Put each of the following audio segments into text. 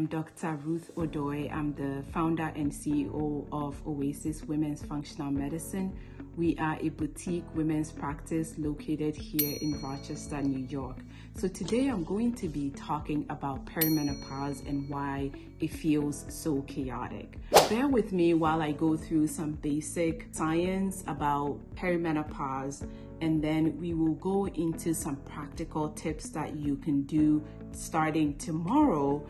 am Dr. Ruth Odoi. I'm the founder and CEO of Oasis Women's Functional Medicine. We are a boutique women's practice located here in Rochester, New York. So today I'm going to be talking about perimenopause and why it feels so chaotic. Bear with me while I go through some basic science about perimenopause, and then we will go into some practical tips that you can do starting tomorrow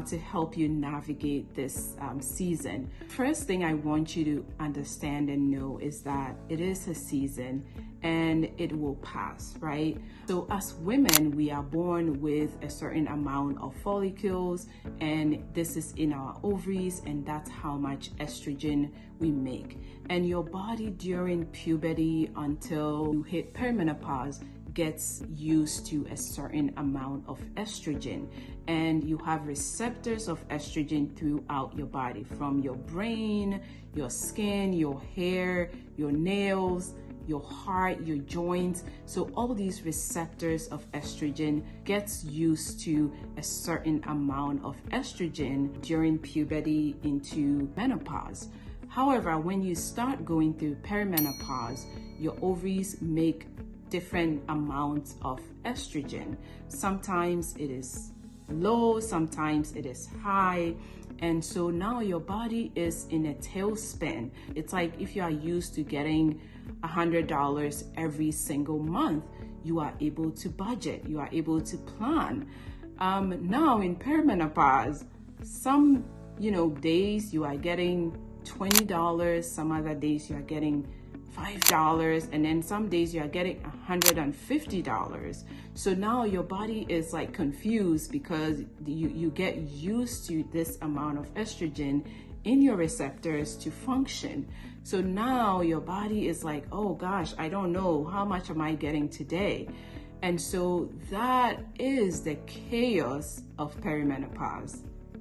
to help you navigate this season. First thing I want you to understand and know is that it is a season and it will pass, right? So as women, we are born with a certain amount of follicles, and this is in our ovaries, and that's how much estrogen we make. And your body during puberty until you hit perimenopause gets used to a certain amount of estrogen, and you have receptors of estrogen throughout your body, from your brain, your skin, your hair, your nails, your heart, your joints. So all these receptors of estrogen gets used to a certain amount of estrogen during puberty into menopause. However, when you start going through perimenopause, your ovaries make different amounts of estrogen. Sometimes it is low, sometimes it is high. And so now your body is in a tailspin. It's like if you are used to getting $100 every single month, you are able to budget, you are able to plan. Now in perimenopause, some days you are getting $20, some other days you are getting $5, and then some days you are getting $150. So now your body is like confused because you get used to this amount of estrogen in your receptors to function. So now your body is like, oh gosh, I don't know, how much am I getting today? And so that is the chaos of perimenopause,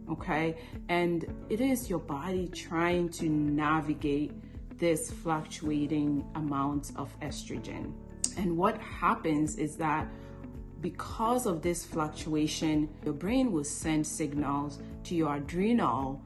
okay? And it is your body trying to navigate this fluctuating amount of estrogen. And what happens is that because of this fluctuation, your brain will send signals to your adrenal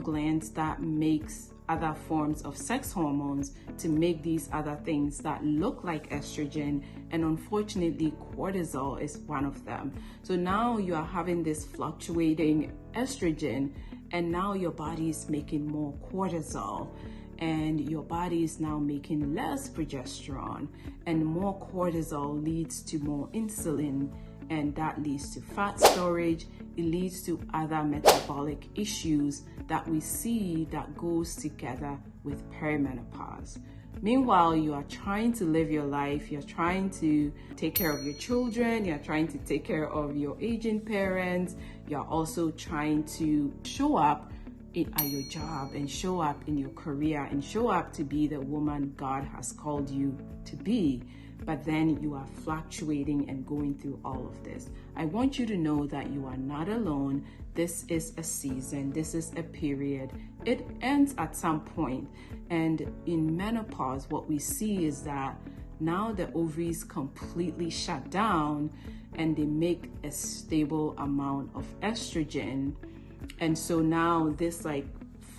glands that makes other forms of sex hormones to make these other things that look like estrogen, and unfortunately cortisol is one of them. So now you are having this fluctuating estrogen, and now your body is making more cortisol, and your body is now making less progesterone, and more cortisol leads to more insulin, and that leads to fat storage. It leads to other metabolic issues that we see that goes together with perimenopause. Meanwhile, you are trying to live your life, you're trying to take care of your children, you're trying to take care of your aging parents, you're also trying to show up at your job and show up in your career and show up to be the woman God has called you to be. But then you are fluctuating and going through all of this. I want you to know that you are not alone. This is a season, this is a period. It ends at some point. And in menopause, what we see is that now the ovaries completely shut down and they make a stable amount of estrogen. And so now this like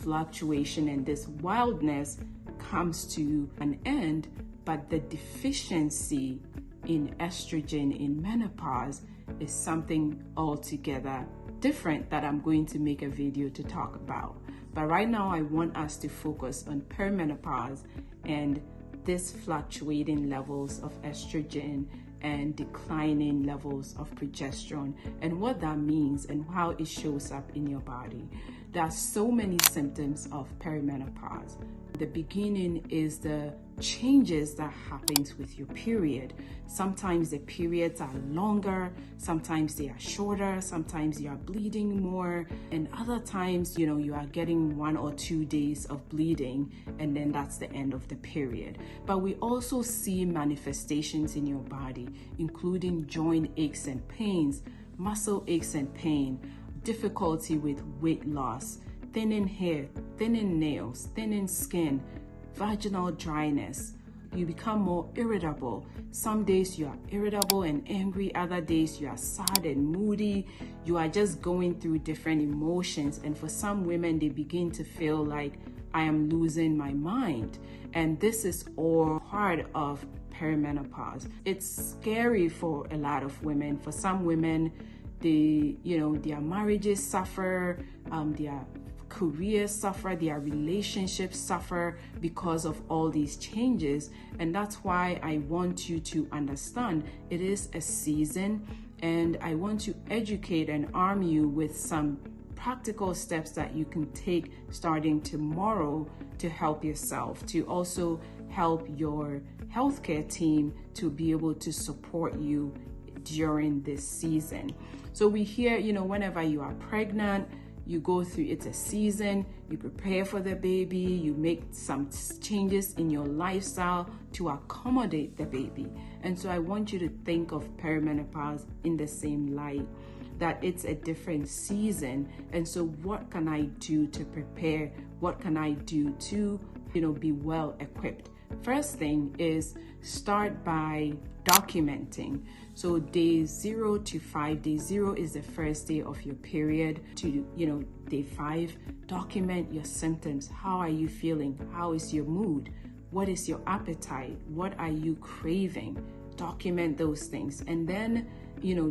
fluctuation and this wildness comes to an end, but the deficiency in estrogen in menopause is something altogether different that I'm going to make a video to talk about. But right now I want us to focus on perimenopause and this fluctuating levels of estrogen and declining levels of progesterone, and what that means and how it shows up in your body. There are so many symptoms of perimenopause. The beginning is the changes that happens with your period. Sometimes the periods are longer, sometimes they are shorter, sometimes you are bleeding more, and other times, you are getting 1 or 2 days of bleeding, and then that's the end of the period. But we also see manifestations in your body, including joint aches and pains, muscle aches and pain, difficulty with weight loss, thinning hair, thinning nails, thinning skin, vaginal dryness, You become more irritable. Some days you are irritable and angry, other days you are sad and moody. You are just going through different emotions. And for some women, they begin to feel like, I am losing my mind. And this is all part of perimenopause. It's scary for a lot of women. For some women, their marriages suffer, their careers suffer, their relationships suffer because of all these changes. And that's why I want you to understand it is a season, and I want to educate and arm you with some practical steps that you can take starting tomorrow to help yourself, to also help your healthcare team to be able to support you during this season. So we hear, whenever you are pregnant, you go through, it's a season, you prepare for the baby, you make some changes in your lifestyle to accommodate the baby. And so I want you to think of perimenopause in the same light, that it's a different season. And so what can I do to prepare? What can I do to, be well equipped? First thing is start by documenting. So day 0 to 5, day 0 is the first day of your period to, day 5, document your symptoms. How are you feeling? How is your mood? What is your appetite? What are you craving? Document those things. And then,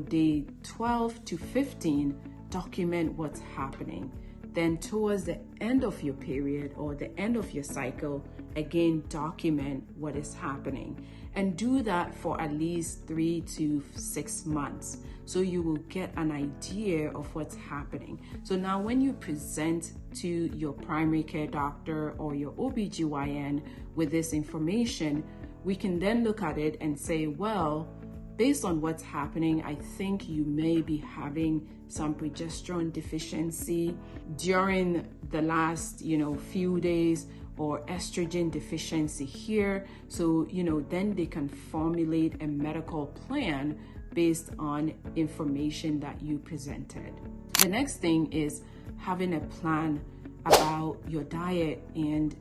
day 12 to 15, document what's happening. Then towards the end of your period or the end of your cycle, again, document what is happening. And do that for at least 3 to 6 months. So you will get an idea of what's happening. So now when you present to your primary care doctor or your OBGYN with this information, we can then look at it and say, well, based on what's happening, I think you may be having some progesterone deficiency during the last, few days, or estrogen deficiency here. So, then they can formulate a medical plan based on information that you presented. The next thing is having a plan about your diet and,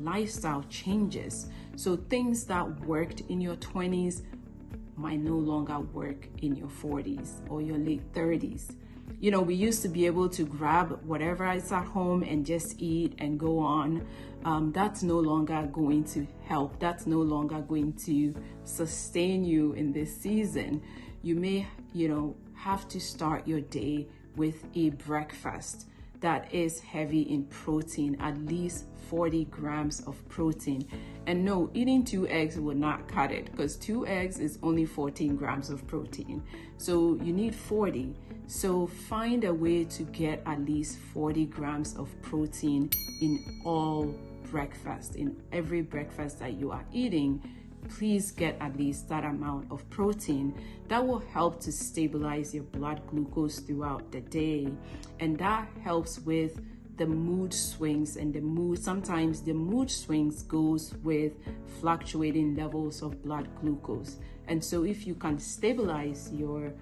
lifestyle changes. So things that worked in your 20s might no longer work in your 40s or your late 30s. We used to be able to grab whatever is at home and just eat and go on. That's no longer going to help. That's no longer going to sustain you in this season. You may, have to start your day with a breakfast that is heavy in protein, at least 40 grams of protein. And no, eating 2 eggs will not cut it, because 2 eggs is only 14 grams of protein. So you need 40. So find a way to get at least 40 grams of protein in all breakfast. In every breakfast that you are eating, please get at least that amount of protein. That will help to stabilize your blood glucose throughout the day. And that helps with the mood swings and sometimes the mood swings goes with fluctuating levels of blood glucose. And so if you can stabilize your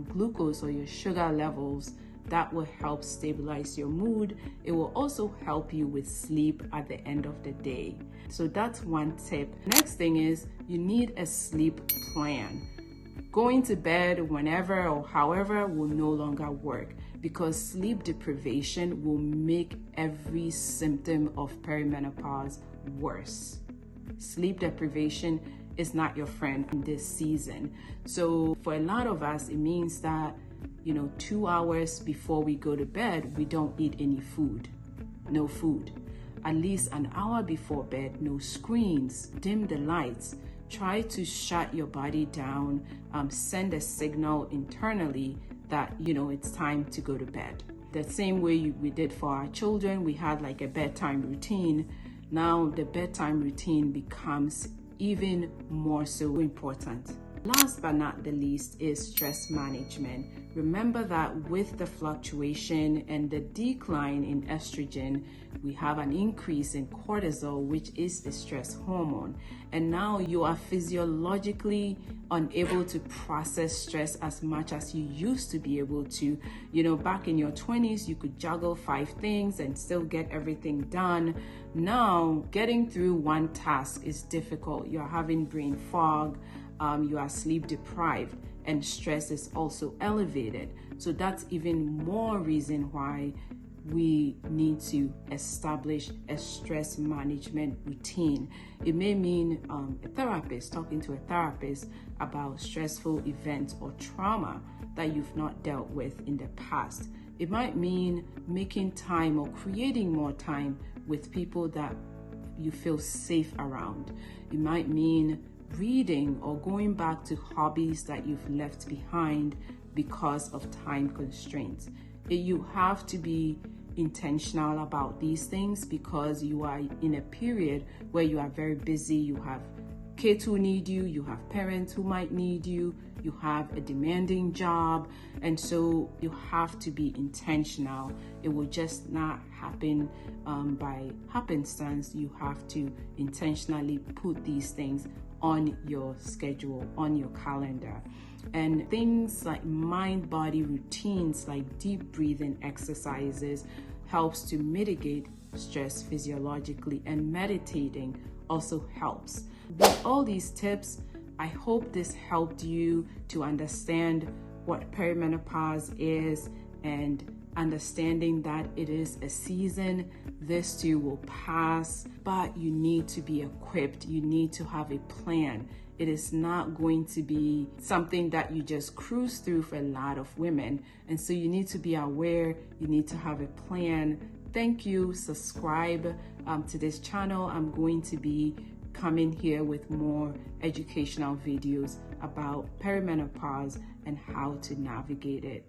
glucose or your sugar levels, that will help stabilize your mood. It will also help you with sleep at the end of the day. So that's one tip. Next thing is you need a sleep plan. Going to bed whenever or however will no longer work, because sleep deprivation will make every symptom of perimenopause worse. Sleep deprivation is not your friend in this season. So for a lot of us, it means that 2 hours before we go to bed, we don't eat any food, no food. At least an hour before bed, no screens, dim the lights. Try to shut your body down, send a signal internally that, it's time to go to bed. The same way we did for our children, we had like a bedtime routine. Now the bedtime routine becomes even more so important. Last but not the least is stress management. Remember that with the fluctuation and the decline in estrogen, we have an increase in cortisol, which is the stress hormone. And now you are physiologically unable to process stress as much as you used to be able to. You know, back in your 20s, you could juggle 5 things and still get everything done. Now, getting through one task is difficult. You're having brain fog. You are sleep deprived, and stress is also elevated. So that's even more reason why we need to establish a stress management routine. It may mean talking to a therapist about stressful events or trauma that you've not dealt with in the past. It might mean making time or creating more time with people that you feel safe around. It might mean reading or going back to hobbies that you've left behind because of time constraints. You have to be intentional about these things because you are in a period where you are very busy. You have kids who need you, you have parents who might need you, you have a demanding job, and so you have to be intentional. It will just not happen by happenstance. You have to intentionally put these things on your schedule, on your calendar. And things like mind-body routines, like deep breathing exercises, helps to mitigate stress physiologically, and meditating also helps. With all these tips, I hope this helped you to understand what perimenopause is and understanding that it is a season. This too will pass, but you need to be equipped. You need to have a plan. It is not going to be something that you just cruise through for a lot of women. And so you need to be aware, you need to have a plan. Thank you. Subscribe to this channel. I'm going to be coming here with more educational videos about perimenopause and how to navigate it.